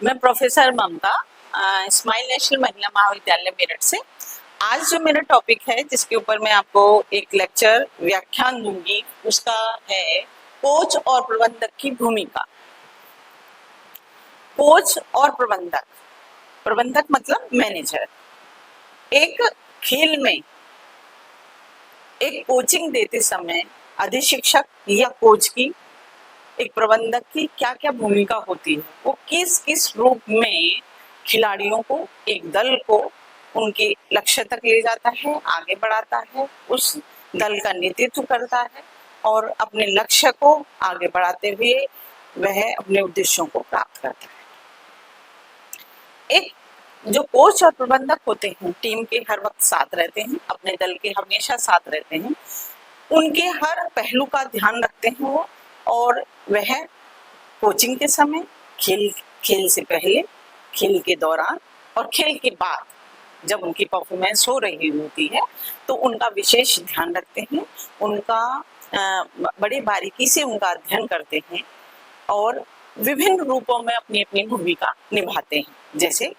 मैं प्रोफेसर ममता smile national महिला महाविद्यालय मेरठ से। आज जो मेरा टॉपिक है जिसके ऊपर मैं आपको एक लेक्चर व्याख्यान दूंगी उसका है कोच और प्रबंधक की भूमिका। कोच और प्रबंधक, प्रबंधक मतलब मैनेजर। एक खेल में एक कोचिंग देते समय अधिशिक्षक या कोच की, एक प्रबंधक की क्या क्या भूमिका होती है, वो किस किस रूप में खिलाड़ियों को, एक दल को उनके लक्ष्य तक ले जाता है, आगे बढ़ाता है, उस दल का नेतृत्व करता है और अपने लक्ष्य को आगे बढ़ाते हुए वह अपने उद्देश्यों को प्राप्त करता है। एक जो कोच और प्रबंधक होते हैं टीम के हर वक्त साथ रहते हैं, अपने दल के हमेशा साथ रहते हैं, उनके हर पहलू का ध्यान रखते हैं वो, और वह कोचिंग के समय, खेल से पहले, खेल के दौरान और खेल के बाद जब उनकी परफॉर्मेंस हो रही होती है तो उनका विशेष ध्यान रखते हैं, उनका बड़ी बारीकी से उनका अध्ययन करते हैं और विभिन्न रूपों में अपनी अपनी भूमिका निभाते हैं। जैसे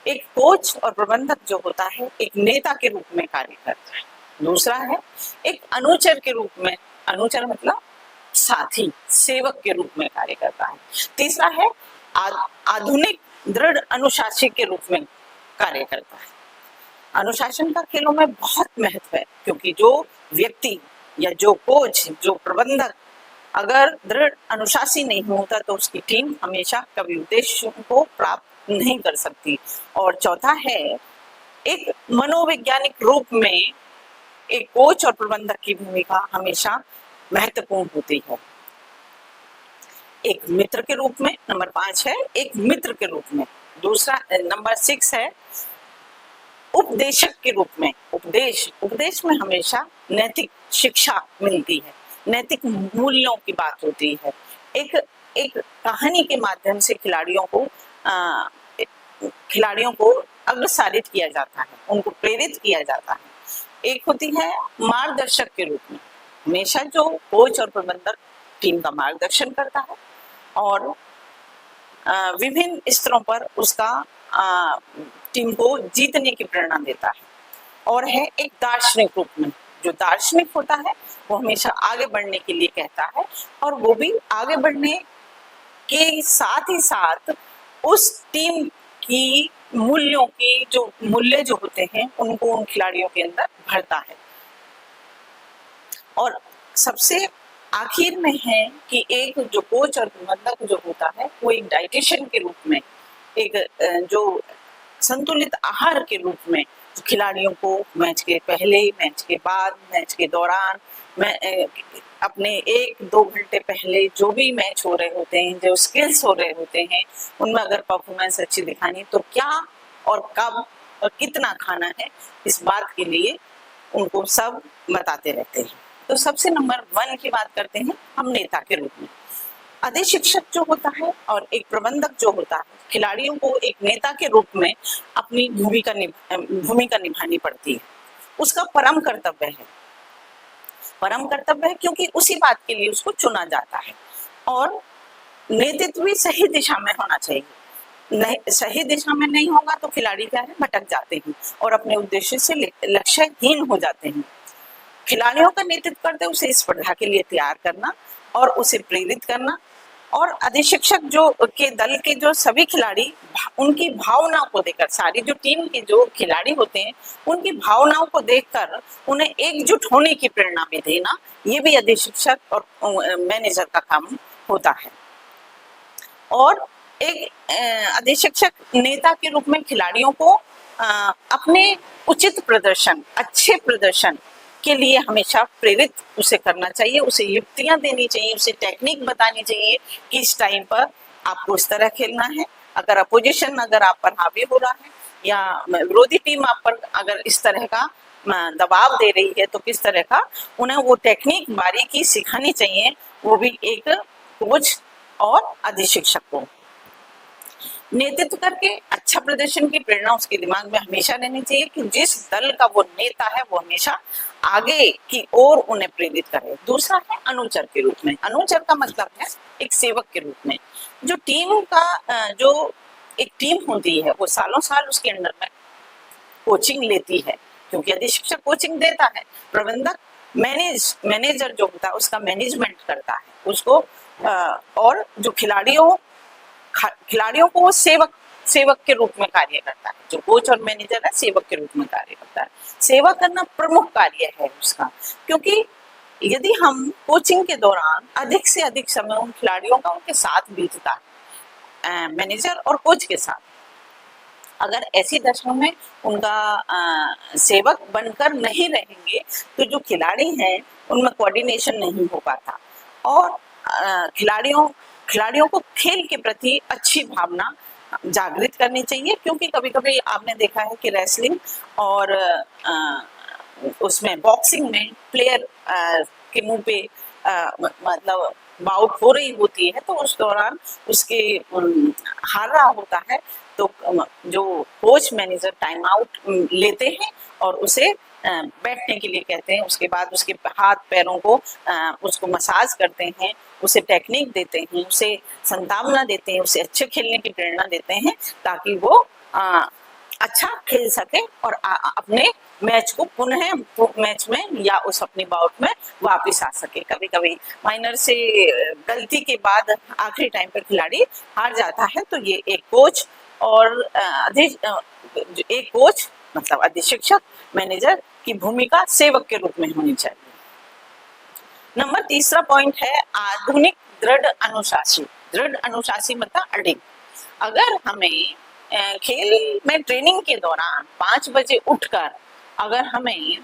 एक कोच और प्रबंधक जो होता है एक नेता के रूप में कार्य करता है, दूसरा है एक अनुचर के रूप में, अनुचर मतलब साथी, सेवक के रूप में कार्य करता है, तीसरा है आधुनिक दृढ़ अनुशासी के रूप में कार्य करता है। अनुशासन का खेलों में बहुत महत्व है क्योंकि जो व्यक्ति या जो कोच, जो प्रबंधक अगर दृढ़ अनुशासी नहीं होता तो उसकी टीम हमेशा कभी उद्देश्यों को प्राप्त नहीं कर सकती। और चौथा है एक मनोवैज्ञानिक रूप में एक कोच और प्रबंधक की भूमिका हमेशा महत्वपूर्ण होती है। एक मित्र के रूप में, नंबर 5 है एक मित्र के रूप में, दूसरा नंबर 6 है उपदेशक के रूप में। उपदेश में हमेशा नैतिक शिक्षा मिलती है, नैतिक मूल्यों की बात होती है। एक कहानी के माध्यम से खिलाड़ियों को अग्रसारित किया जाता है, उनको प्रेरित किया जाता है। एक होती है मार्गदर्शक के रूप में, हमेशा जो कोच और प्रबंधक टीम का मार्गदर्शन करता है और विभिन्न स्तरों पर उसका टीम को जीतने की प्रेरणा देता है। और है एक दार्शनिक रूप में, जो दार्शनिक होता है वो हमेशा आगे बढ़ने के लिए कहता है और वो भी आगे बढ़ने के साथ ही साथ उस टीम की मूल्य जो होते हैं उनको उन खिलाड़ियों के अंदर भरता है। और सबसे आखिर में है कि एक जो कोच और प्रबंधक जो होता है वो एक डाइटिशियन के रूप में, एक जो संतुलित आहार के रूप में खिलाड़ियों को मैच के पहले, मैच के बाद, मैच के दौरान, अपने 1-2 घंटे पहले जो भी मैच हो रहे होते हैं, जो स्किल्स हो रहे होते हैं, उनमें अगर परफॉर्मेंस अच्छी दिखानी तो क्या और कब और कितना खाना है, इस बात के लिए उनको सब बताते रहते हैं। तो सबसे नंबर 1 की बात करते हैं हम नेता के रूप में। अधिशिक्षक जो होता है और एक प्रबंधक जो होता है, खिलाड़ियों को एक नेता के रूप में अपनी भूमिका निभानी पड़ती है। उसका परम कर्तव्य है क्योंकि उसी बात के लिए उसको चुना जाता है। और नेतृत्व भी सही दिशा में होना चाहिए, नहीं सही दिशा में नहीं होगा तो खिलाड़ी क्या है, भटक जाते हैं और अपने उद्देश्य से लक्ष्यहीन हो जाते हैं। खिलाड़ियों का नेतृत्व करते उसे स्पर्धा के लिए तैयार करना और उसे प्रेरित करना, और अधिशिक्षक जो के दल के जो सभी खिलाड़ी उनकी भावनाओं को देखकर, सारी जो टीम के जो खिलाड़ी होते हैं उनकी भावनाओं को देखकर उन्हें एकजुट होने की प्रेरणा भी देना, ये भी अधिशिक्षक और मैनेजर का काम होता है। और एक अधिशिक्षक नेता के रूप में खिलाड़ियों को अपने उचित प्रदर्शन, अच्छे प्रदर्शन के लिए हमेशा प्रेरित उसे करना चाहिए, उसे युक्तियां देनी चाहिए, उसे टेक्निक बतानी चाहिए कि इस टाइम पर आपको इस तरह खेलना है। अगर अपोजिशन अगर आप पर हावी हो रहा है या विरोधी टीम आप पर अगर इस तरह का दबाव दे रही है तो किस तरह का उन्हें वो टेक्निक बारीकी सिखानी चाहिए, वो भी एक कोच और अधिशिक्षक को। नेतृत्व करके अच्छा प्रदर्शन की प्रेरणा उसके दिमाग में हमेशा रहनी चाहिए कि जिस दल का वो नेता है वो हमेशा आगे की ओर उन्हें प्रेरित करे। दूसरा है अनुचर के रूप में। अनुचर का मतलब है एक सेवक के रूप में। जो टीम का जो एक टीम होती है वो सालों साल उसके अंडर में कोचिंग लेती है, क्योंकि यदि शिक्षक कोचिंग देता है, प्रबंधक मैनेजर जो होता है उसका मैनेजमेंट करता है उसको, और जो खिलाड़ियों को सेवक के रूप में कार्य करता है। जो कोच और मैनेजर है सेवक के रूप में कार्य करता है। सेवा करना प्रमुख कार्य है उसका, क्योंकि यदि हम कोचिंग के दौरान अधिक से अधिक समय उन खिलाड़ियों का उनके साथ बीतता है, मैनेजर और कोच के साथ, अगर ऐसी दशा में उनका सेवक बनकर नहीं रहेंगे तो जो खिलाड़ी हैं उनमें कोऑर्डिनेशन नहीं हो पाता, और खिलाड़ियों को खेल के प्रति अच्छी भावना जागृत करनी चाहिए। क्योंकि कभी कभी आपने देखा है कि रेसलिंग और उसमें बॉक्सिंग में प्लेयर के मुंह पे मतलब बाउट हो रही होती है, तो उस दौरान उसके हार रहा होता है तो जो कोच मैनेजर टाइम आउट लेते हैं और उसे बैठने के लिए कहते हैं। उसके बाद उसके हाथ पैरों को उसको मसाज करते हैं, उसे टेक्निक देते हैं, उसे संभावना देते हैं, उसे अच्छे खेलने की प्रेरणा देते हैं ताकि वो अच्छा खेल सके और अपने मैच को पुनः मैच में या उस अपनी बाउट में वापस आ सके। कभी कभी माइनर से गलती के बाद आखिरी टाइम पर खिलाड़ी हार जाता है, तो ये एक कोच और एक कोच मतलब अधिशिक्षक मैनेजर की भूमिका सेवक के रूप में होनी चाहिए। नंबर तीसरा पॉइंट है आधुनिक दृढ़ अनुशासी। दृढ़ अनुशासी मतलब अडिग। अगर हमें खेल में ट्रेनिंग के दौरान 5 बजे उठकर अगर हमें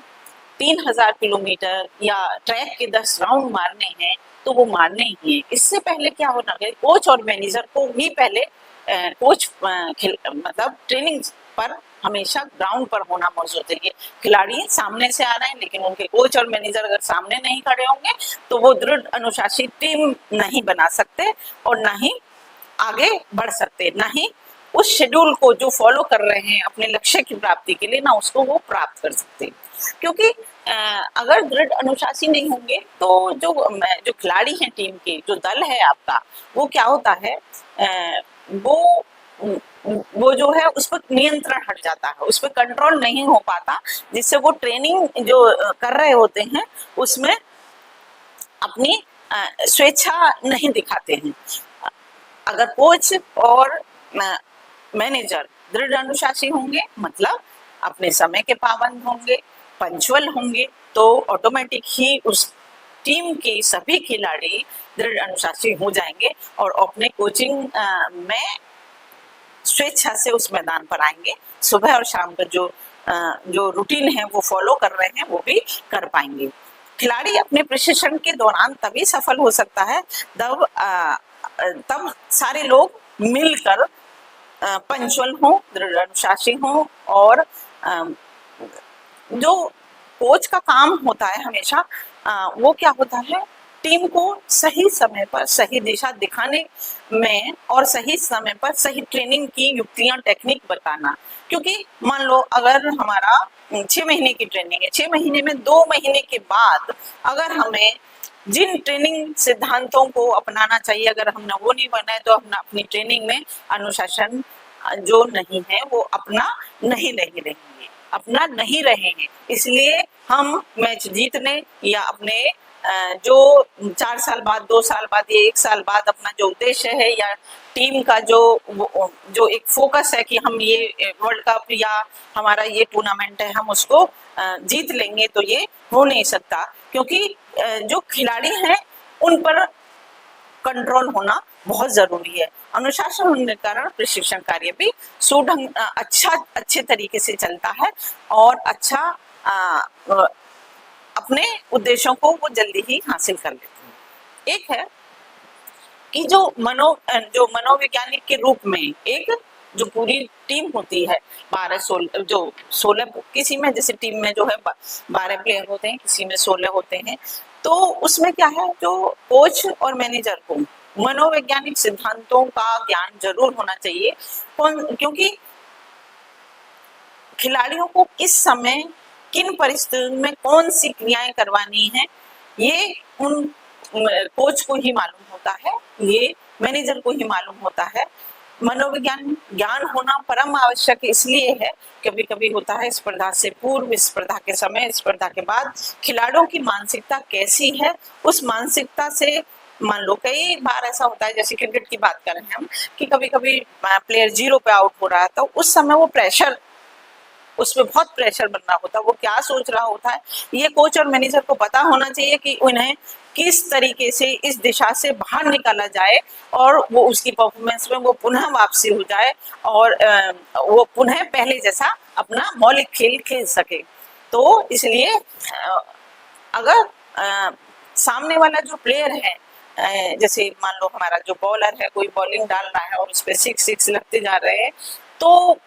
3000 किलोमीटर या ट्रैक के 10 राउंड मारने हैं तो वो मारने ही है। इससे पहले क्या होना चाहिए, कोच और मैनेजर को ही पहले कोच मतलब ट्रेनिंग पर हमेशा ग्राउंड पर होना मौजूद है। खिलाड़ी सामने से आ रहे हैं लेकिन उनके कोच और मैनेजर अगर सामने नहीं खड़े होंगे तो वो दृढ़ अनुशासित टीम नहीं बना सकते और ना ही आगे बढ़ सकते, ना ही उस शेड्यूल को जो फॉलो कर रहे हैं अपने लक्ष्य की प्राप्ति के लिए, ना उसको वो प्राप्त कर सकते। क्योंकि अगर दृढ़ अनुशासी नहीं होंगे तो जो खिलाड़ी हैं टीम के, जो दल है आपका, वो क्या होता है, वो जो है उस पर नियंत्रण हट जाता है, उस पर कंट्रोल नहीं हो पाता, जिससे वो ट्रेनिंग जो कर रहे होते हैं उसमें अपनी स्वेच्छा नहीं दिखाते हैं। अगर कोच और मैनेजर दृढ़ अनुशासी होंगे मतलब अपने समय के पाबंद होंगे, पंचुअल होंगे, तो ऑटोमेटिक ही उस टीम के सभी खिलाड़ी दृढ़ अनुशासी हो जाएंगे और अपने कोचिंग में स्वेच्छा से उस मैदान पर आएंगे। सुबह और शाम का जो रूटीन है वो फॉलो कर रहे हैं वो भी कर पाएंगे। खिलाड़ी अपने प्रशिक्षण के दौरान तभी सफल हो सकता है तब सारे लोग मिलकर पंचुअल हो, दृढ़ अनुशासी हो, और जो कोच का काम होता है हमेशा वो क्या होता है, टीम को सही समय पर सही दिशा दिखाने में और सही समय पर सही ट्रेनिंग की युक्तियां टेक्निक बताना। क्योंकि मान लो अगर हमारा 6 महीने की ट्रेनिंग है, 6 महीने में 2 महीने के बाद अगर हमें जिन ट्रेनिंग सिद्धांतों को अपनाना चाहिए अगर हमने वो नहीं बनाए तो हम अपनी ट्रेनिंग में अनुशासन जो नहीं है वो अपना नहीं रहेंगे। इसलिए हम मैच जीतने या अपने जो 4 साल बाद, 2 साल बाद या 1 साल बाद अपना जो उद्देश्य है या टीम का जो एक फोकस है कि हम ये वर्ल्ड कप या हमारा ये टूर्नामेंट है हम उसको जीत लेंगे, तो ये हो नहीं सकता। क्योंकि जो खिलाड़ी हैं उन पर कंट्रोल होना बहुत जरूरी है। अनुशासन होने के कारण प्रशिक्षण कार्य भी अच्छे तरीके से चलता है और अच्छा अपने उद्देश्यों को वो जल्दी ही हासिल कर लेते हैं। एक है कि जो मनोवैज्ञानिक के रूप में एक जो पूरी टीम होती है 16 किसी में जैसे टीम में जो है 12 प्लेयर होते हैं, किसी में 16 होते हैं, तो उसमें क्या है जो कोच और मैनेजर को मनोवैज्ञानिक सिद्धांतों का ज्ञान जरूर होना चाहिए। क्योंकि खिलाड़ियों को किस समय किन परिस्थितियों में कौन सी क्रियाएं करवानी है, ये उन कोच को ही मालूम होता है, ये मैनेजर को ही मालूम होता है। मनोविज्ञान ज्ञान होना परम आवश्यक इसलिए है, कभी कभी होता है स्पर्धा से पूर्व, स्पर्धा के समय, स्पर्धा के बाद खिलाड़ियों की मानसिकता कैसी है, उस मानसिकता से मान लो कई बार ऐसा होता है, जैसे क्रिकेट की बात करें हम, कि कभी कभी प्लेयर 0 पे आउट हो रहा है, तो उस समय वो प्रेशर, उसमें बहुत प्रेशर बनना होता है, वो क्या सोच रहा होता है, ये कोच और मैनेजर को पता होना चाहिए कि उन्हें किस तरीके से इस दिशा से बाहर निकाला जाए और वो उसकी परफॉर्मेंस में वो पुनः वापसी हो जाए और वो पुनः पहले जैसा अपना मौलिक खेल खेल सके। तो इसलिए अगर सामने वाला जो प्लेयर है, जैसे मान लो हमारा जो बॉलर है, कोई बॉलिंग डाल रहा है और उस पर 6 लगते जा रहे हैं, तो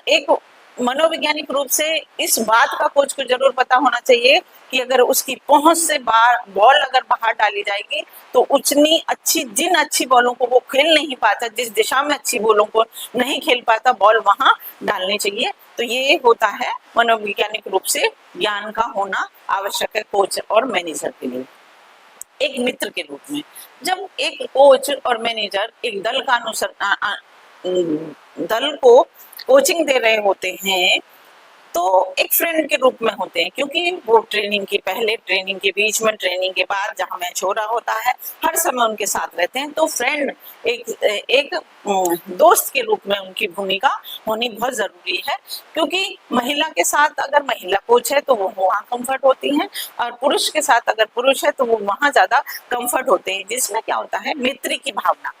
एक मनोवैज्ञानिक रूप से इस बात का कोच को जरूर पता होना चाहिए कि अगर उसकी पहुंच से बाहर बॉल अगर बाहर डाली जाएगी तो उतनी अच्छी, जिन अच्छी बॉलों को वो खेल नहीं पाता, जिस दिशा में अच्छी बॉलों को नहीं खेल पाता, बॉल वहां डालनी चाहिए। तो ये होता है मनोवैज्ञानिक रूप से ज्ञान का होना आवश्यक है कोच और मैनेजर के लिए। एक मित्र के रूप में जब एक कोच और मैनेजर एक दल का दल को कोचिंग दे रहे होते हैं, तो एक फ्रेंड के रूप में होते हैं, क्योंकि वो ट्रेनिंग के पहले, ट्रेनिंग के बीच में, ट्रेनिंग के बाद, जहां मैच हो रहा होता है, हर समय उनके साथ रहते हैं। तो फ्रेंड एक दोस्त के रूप में उनकी भूमिका होनी बहुत जरूरी है, क्योंकि महिला के साथ अगर महिला कोच है तो वो वहाँ कंफर्ट होती हैं, और पुरुष के साथ अगर पुरुष है तो वो वहाँ ज्यादा कंफर्ट होते हैं, जिसमें क्या होता है, मैत्री की भावना,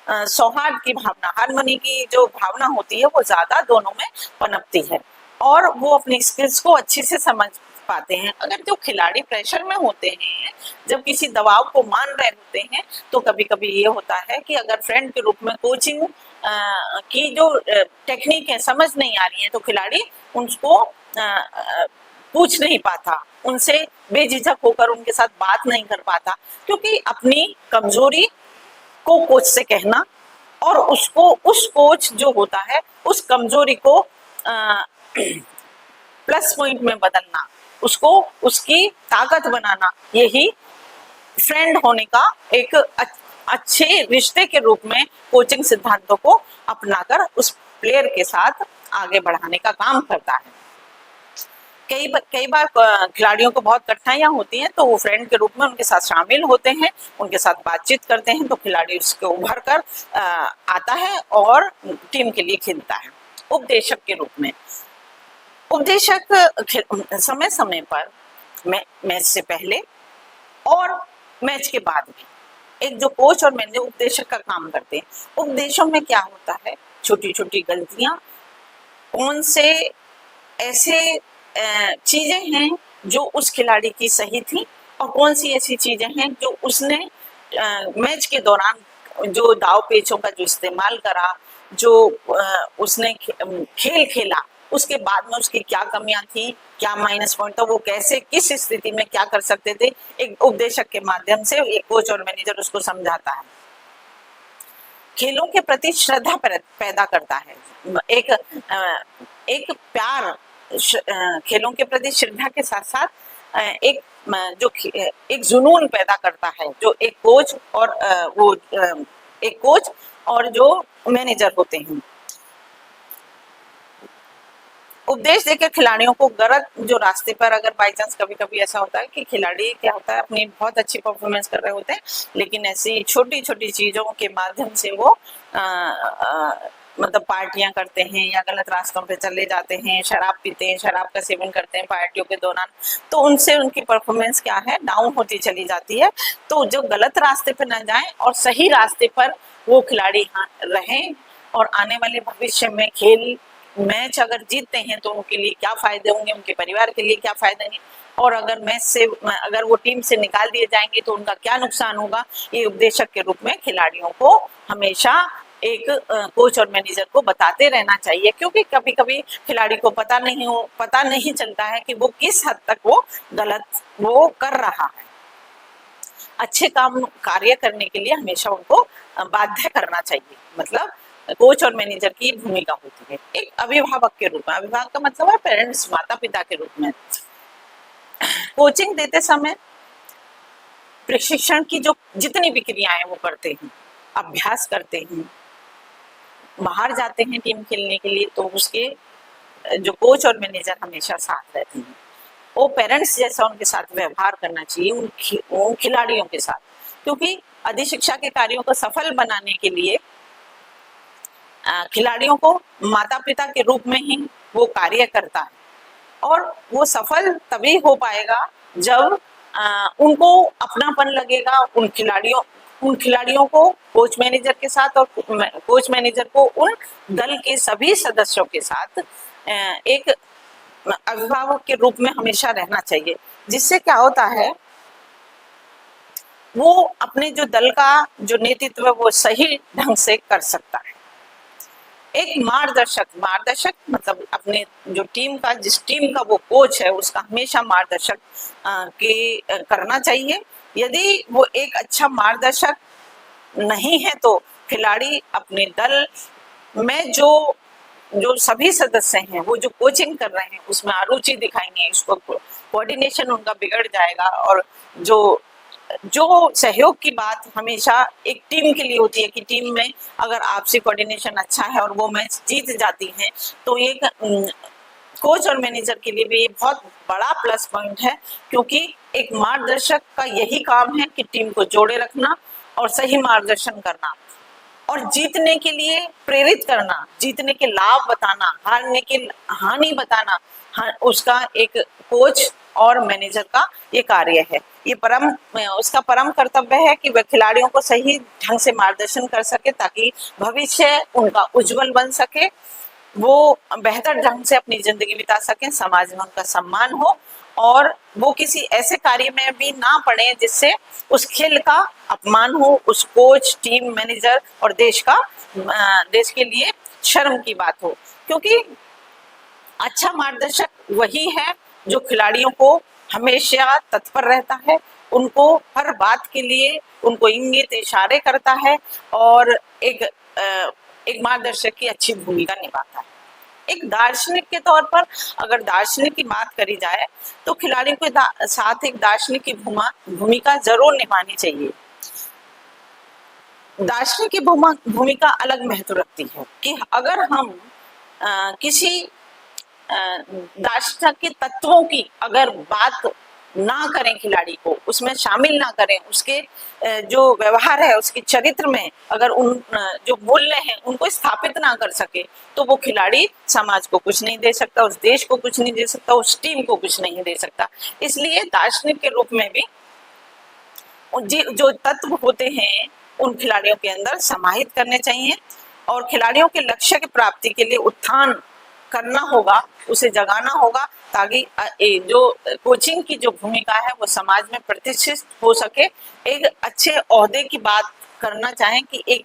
सौहार्द की भावना, हार्मनी की जो भावना होती है वो ज्यादा दोनों में पनपती है और वो अपनी स्किल्स को अच्छे से समझ पाते हैं। अगर जो खिलाड़ी प्रेशर में होते हैं, जब किसी दबाव को मान रहे होते हैं, तो कभी कभी ये होता है कि अगर फ्रेंड के रूप में कोचिंग की जो टेक्निक है समझ नहीं आ रही है, तो खिलाड़ी उनको पूछ नहीं पाता, उनसे बेझिझक होकर उनके साथ बात नहीं कर पाता, क्योंकि अपनी कमजोरी को कोच से कहना और उसको, उस कोच जो होता है उस कमजोरी को प्लस पॉइंट में बदलना, उसको उसकी ताकत बनाना, यही फ्रेंड होने का एक अच्छे रिश्ते के रूप में कोचिंग सिद्धांतों को अपनाकर उस प्लेयर के साथ आगे बढ़ाने का काम करता है। कई बार खिलाड़ियों को बहुत कठिनाइयां होती हैं, तो वो फ्रेंड के रूप में उनके साथ शामिल होते हैं, उनके साथ बातचीत करते हैं, तो खिलाड़ी उसके उभर कर आता है और टीम के लिए खेलता है। उपदेशक के रूप में, उपदेशक समय समय पर मैच से पहले और मैच के बाद भी एक जो कोच और मैनेजर उपदेशक का काम करते हैं। उपदेशों में क्या होता है, छोटी छोटी गलतियां, कौन से ऐसे चीजें हैं जो उस खिलाड़ी की सही थी और कौन सी ऐसी चीजें हैं जो उसने मैच के दौरान जो दाव पेचों का जो इस्तेमाल करा, जो उसने खेल खेला, उसके बाद में उसकी क्या कमियां थी, क्या माइनस पॉइंट था, वो कैसे किस स्थिति में क्या कर सकते थे, एक उपदेशक के माध्यम से एक कोच और मैनेजर उसको समझाता है। खेलों के प्रति श्रद्धा पैदा करता है, एक प्यार, खेलों के प्रति श्रद्धा के साथ साथ एक जुनून पैदा करता है, जो एक कोच और एक कोच और जो मैनेजर होते हैं। उपदेश देकर खिलाड़ियों को गलत जो रास्ते पर, अगर बाई चांस कभी कभी ऐसा होता है कि खिलाड़ी क्या होता है अपनी बहुत अच्छी परफॉर्मेंस कर रहे होते हैं, लेकिन ऐसी छोटी छोटी चीजों के माध्यम से वो मतलब पार्टियां करते हैं या गलत रास्तों पे चले जाते हैं, शराब पीते हैं, शराब का सेवन करते हैं पार्टियों के दौरान, तो उनसे उनकी परफॉर्मेंस क्या है, डाउन होती चली जाती है। तो जो गलत रास्ते पे न जाएं और सही रास्ते पर वो खिलाड़ी रहें, और आने वाले भविष्य में मैच अगर जीतते हैं तो उनके लिए क्या फायदे होंगे, उनके परिवार के लिए क्या फायदे नहीं, और अगर मैच से अगर वो टीम से निकाल दिए जाएंगे तो उनका क्या नुकसान होगा, ये उपदेशक के रूप में खिलाड़ियों को हमेशा एक कोच और मैनेजर को बताते रहना चाहिए, क्योंकि कभी कभी खिलाड़ी को पता नहीं चलता है कि वो किस हद तक वो गलत वो कर रहा है। अच्छे कार्य करने के लिए हमेशा उनको बाध्य करना चाहिए, मतलब कोच और मैनेजर की भूमिका होती है। एक अभिभावक के रूप में, अभिभावक का मतलब है पेरेंट्स, माता पिता के रूप में कोचिंग देते समय प्रशिक्षण की जो जितनी भी क्रियाएं वो करते हैं, अभ्यास करते हैं, बाहर जाते हैं टीम खेलने के लिए, तो उसके जो कोच और मैनेजर हमेशा साथ रहते हैं। वो पेरेंट्स जैसा उनके साथ व्यवहार करना चाहिए उन खिलाड़ियों के साथ, क्योंकि अधिशिक्षा के कार्यों को सफल बनाने के लिए खिलाड़ियों को माता पिता के रूप में ही वो कार्य करता है, और वो सफल तभी हो पाएगा जब उनको अपनापन लगेगा उन खिलाड़ियों को कोच मैनेजर के साथ, और कोच मैनेजर को उन दल के सभी सदस्यों के साथ एक अभिभावक के रूप में हमेशा रहना चाहिए। जिससे क्या होता है, वो अपने जो दल का जो नेतृत्व है वो सही ढंग से कर सकता है। एक मार्गदर्शक मतलब अपने जो टीम का, जिस टीम का वो कोच है उसका हमेशा मार्गदर्शक करना चाहिए। यदि वो एक अच्छा मार्गदर्शक नहीं है तो खिलाड़ी अपने दल में जो सभी सदस्य हैं वो जो कोचिंग कर रहे हैं उसमें अरुचि दिखाएंगे, उसको कोऑर्डिनेशन उनका बिगड़ जाएगा, और जो सहयोग की बात हमेशा एक टीम के लिए होती है कि टीम में अगर आपसी कोऑर्डिनेशन अच्छा है और वो मैच जीत जाती है, तो एक कोच और मैनेजर के लिए भी ये बहुत बड़ा प्लस पॉइंट है, क्योंकि एक मार्गदर्शक का यही काम है कि टीम को जोड़े रखना और सही मार्गदर्शन करना और जीतने के लिए प्रेरित करना, जीतने के लाभ बताना, हारने के हानि बताना, उसका एक कोच और मैनेजर का ये कार्य है। ये उसका परम कर्तव्य है कि वह खिलाड़ियों को सही ढंग से मार्गदर्शन कर सके ताकि भविष्य उनका उज्जवल बन सके, वो बेहतर ढंग से अपनी जिंदगी बिता सके, समाज में उनका सम्मान हो और वो किसी ऐसे कार्य में भी ना पड़े जिससे उस खेल का अपमान हो, उस कोच, टीम, मैनेजर और देश के लिए शर्म की बात हो। क्योंकि अच्छा मार्गदर्शक वही है जो खिलाड़ियों को हमेशा तत्पर रहता है, उनको हर बात के लिए उनको इंगित इशारे करता है और एक मार्गदर्शक की अच्छी भूमिका निभाता है। एक दार्शनिक के तौर पर अगर दार्शनिक की बात करी जाए तो खिलाड़ियों के साथ एक दार्शनिक की भूमिका जरूर निभानी चाहिए। दार्शनिक की भूमिका अलग महत्व रखती है कि अगर हम किसी दार्शनिक के तत्वों की अगर बात ना करें, खिलाड़ी को उसमें शामिल ना करें, उसके जो व्यवहार है उसके चरित्र में अगर उन जो मूल्य हैं उनको स्थापित ना कर सके तो वो खिलाड़ी समाज को कुछ नहीं दे सकता, उस देश को कुछ नहीं दे सकता, उस टीम को कुछ नहीं दे सकता। इसलिए दार्शनिक के रूप में भी जो तत्व होते हैं उन खिलाड़ियों के अंदर समाहित करने चाहिए और खिलाड़ियों के लक्ष्य की प्राप्ति के लिए उत्थान करना होगा, उसे जगाना होगा ताकि जो कोचिंग की जो भूमिका है वो समाज में प्रतिष्ठित हो सके। एक अच्छे ओहदे की बात करना चाहें कि एक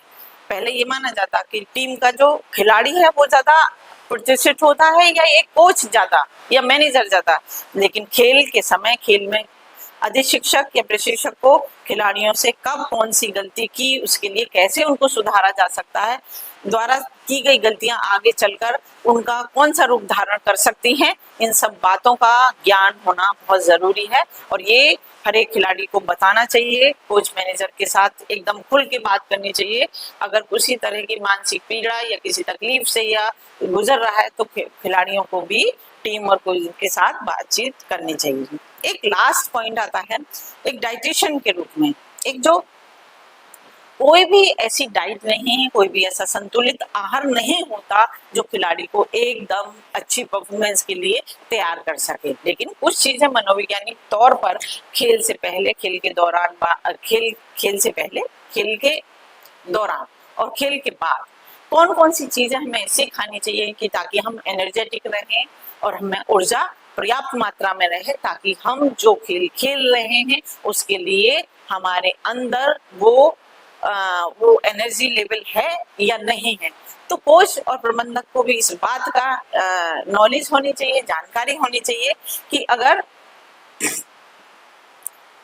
पहले ये माना जाता कि टीम का जो खिलाड़ी है वो ज्यादा प्रतिष्ठित होता है या एक कोच ज्यादा या मैनेजर ज्यादा, लेकिन खेल के समय खेल में अधिशिक्षक या प्रशिक्षक को खिलाड़ियों से कब कौन सी गलती की, उसके लिए कैसे उनको सुधारा जा सकता है, द्वारा की गई गलतियां आगे चलकर उनका कौन सा रूप धारण कर सकती हैं, इन सब बातों का ज्ञान होना बहुत जरूरी है और ये हर एक खिलाड़ी को बताना चाहिए। कोच मैनेजर के साथ एकदम खुल के बात करनी चाहिए। अगर किसी तरह की मानसिक पीड़ा या किसी तकलीफ से या गुजर रहा है तो खिलाड़ियों को भी टीम और कोच के साथ बातचीत करनी चाहिए। एक लास्ट पॉइंट आता है एक डाइटिशियन के रूप में। एक जो कोई भी ऐसी डाइट नहीं है, कोई भी ऐसा संतुलित आहार नहीं होता जो खिलाड़ी को एकदम अच्छी परफॉर्मेंस के लिए तैयार कर सके, लेकिन कुछ चीजें मनोवैज्ञानिक तौर पर खेल से पहले, खेल के दौरान, खेल से पहले, खेल के दौरान और खेल के बाद कौन कौन सी चीजें हमें ऐसे खानी चाहिए कि ताकि हम एनर्जेटिक रहें और हमें ऊर्जा पर्याप्त मात्रा में रहे ताकि हम जो खेल खेल रहे हैं उसके लिए हमारे अंदर वो एनर्जी लेवल है या नहीं है। तो कोच और प्रबंधक को भी इस बात का नॉलेज होनी चाहिए, जानकारी होनी चाहिए कि अगर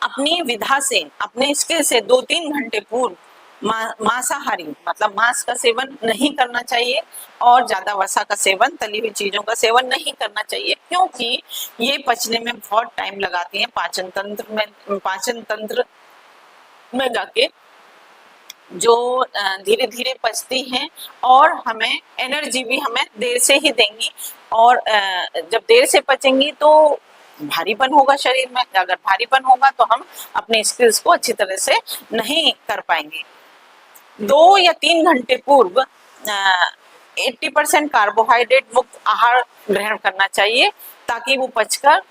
अपनी विधा से, अपने स्किल से 2-3 घंटे पूर्व मांसाहारी मतलब मांस का सेवन नहीं करना चाहिए और ज्यादा वसा का सेवन, तली हुई चीजों का सेवन नहीं करना चाहिए, क्योंकि ये पचने में बहुत टाइम लगाती हैं, पाचन तंत्र में जाके जो धीरे धीरे पचती हैं और हमें एनर्जी भी हमें देर से ही देंगी। और जब देर से पचेंगी तो भारीपन होगा शरीर में, अगर भारीपन होगा तो हम अपने स्किल्स को अच्छी तरह से नहीं कर पाएंगे। 2 या 3 घंटे पूर्व 80% कार्बोहाइड्रेट मुक्त आहार ग्रहण करना चाहिए ताकि वो पचकर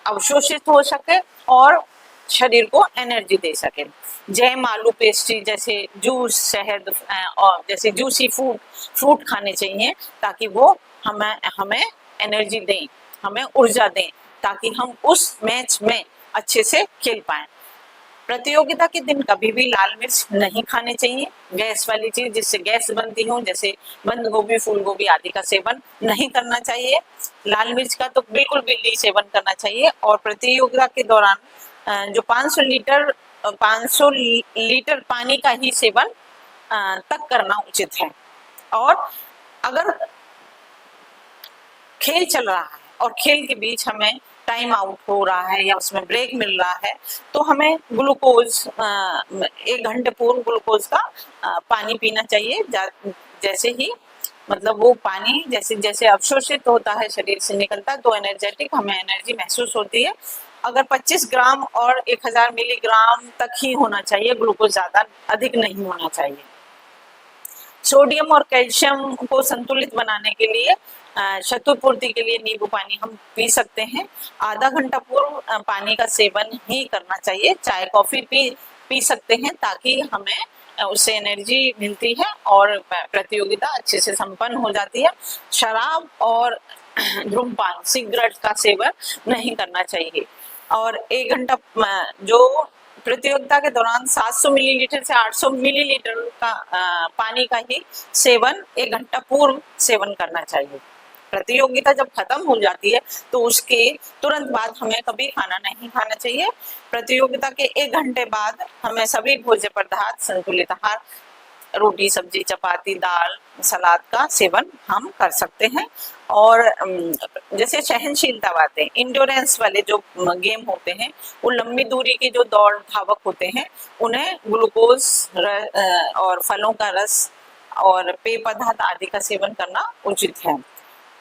अवशोषित हो सके और शरीर को एनर्जी दे सके। जैम, आलू, पेस्ट्री जैसे जूस, शहद और जैसे जूसी फ्रूट खाने चाहिए ताकि वो हमें एनर्जी दें, हमें ऊर्जा दें, ताकि हम उस मैच में अच्छे से खेल पाएं। प्रतियोगिता के दिन कभी भी लाल मिर्च नहीं खाने चाहिए, गैस वाली चीज जिससे गैस बनती हो, जैसे बंद गोभी, फूल गोभी आदि का सेवन नहीं करना चाहिए। लाल मिर्च का तो बिल्कुल भी नहीं सेवन करना चाहिए। और प्रतियोगिता के दौरान जो 500 लीटर पानी का ही सेवन तक करना उचित है। और अगर खेल चल रहा है और खेल के बीच हमें टाइम आउट हो रहा है या उसमें ब्रेक मिल रहा है तो हमें ग्लूकोज 1 घंटे पूर्व ग्लूकोज का पानी पीना चाहिए। जैसे ही मतलब वो पानी जैसे जैसे अवशोषित होता है, शरीर से निकलता है, तो एनर्जेटिक हमें एनर्जी महसूस होती है। अगर 25 ग्राम और 1000 मिलीग्राम तक ही होना चाहिए, ग्लूकोज ज्यादा अधिक नहीं होना चाहिए। सोडियम और कैल्शियम को संतुलित बनाने के लिए शतुपूर्ति के लिए नींबू पानी हम पी सकते हैं। आधा घंटा पूर्व पानी का सेवन ही करना चाहिए। चाय कॉफी पी सकते हैं ताकि हमें उससे एनर्जी मिलती है और प्रतियोगिता अच्छे से संपन्न हो जाती है। शराब और धूम्रपान, सिगरेट का सेवन नहीं करना चाहिए। और 1 घंटा जो प्रतियोगिता के दौरान 700 मिलीलीटर से 800 मिलीलीटर का पानी का ही सेवन 1 घंटा पूर्व सेवन करना चाहिए। प्रतियोगिता जब खत्म हो जाती है तो उसके तुरंत बाद हमें कभी खाना नहीं खाना चाहिए। प्रतियोगिता के 1 घंटे बाद हमें सभी भोज्य पदार्थ, संतुलित आहार, रोटी, सब्जी, चपाती, दाल, सलाद का सेवन हम कर सकते हैं। और जैसे सहनशीलता वाले इंड्योरेंस वाले जो गेम होते हैं, वो लंबी दूरी के जो दौड़ धावक होते हैं, उन्हें ग्लूकोज और फलों का रस और पेय पदार्थ आदि का सेवन करना उचित है।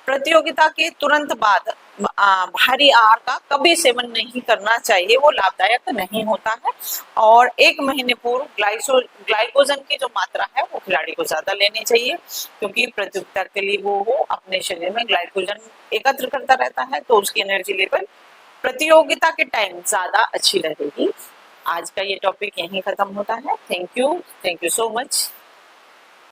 प्रतियोगिता के तुरंत बाद भारी आहार का कभी सेवन नहीं करना चाहिए, वो लाभदायक नहीं होता है। और 1 महीने पूर्व ग्लाइकोजन की जो मात्रा है वो खिलाड़ी को ज्यादा लेनी चाहिए, क्योंकि प्रतियोगिता के लिए वो अपने शरीर में ग्लाइकोजन एकत्र करता रहता है, तो उसकी एनर्जी लेवल प्रतियोगिता के टाइम ज्यादा अच्छी रहेगी। आज का ये टॉपिक यहीं खत्म होता है। Thank you so much.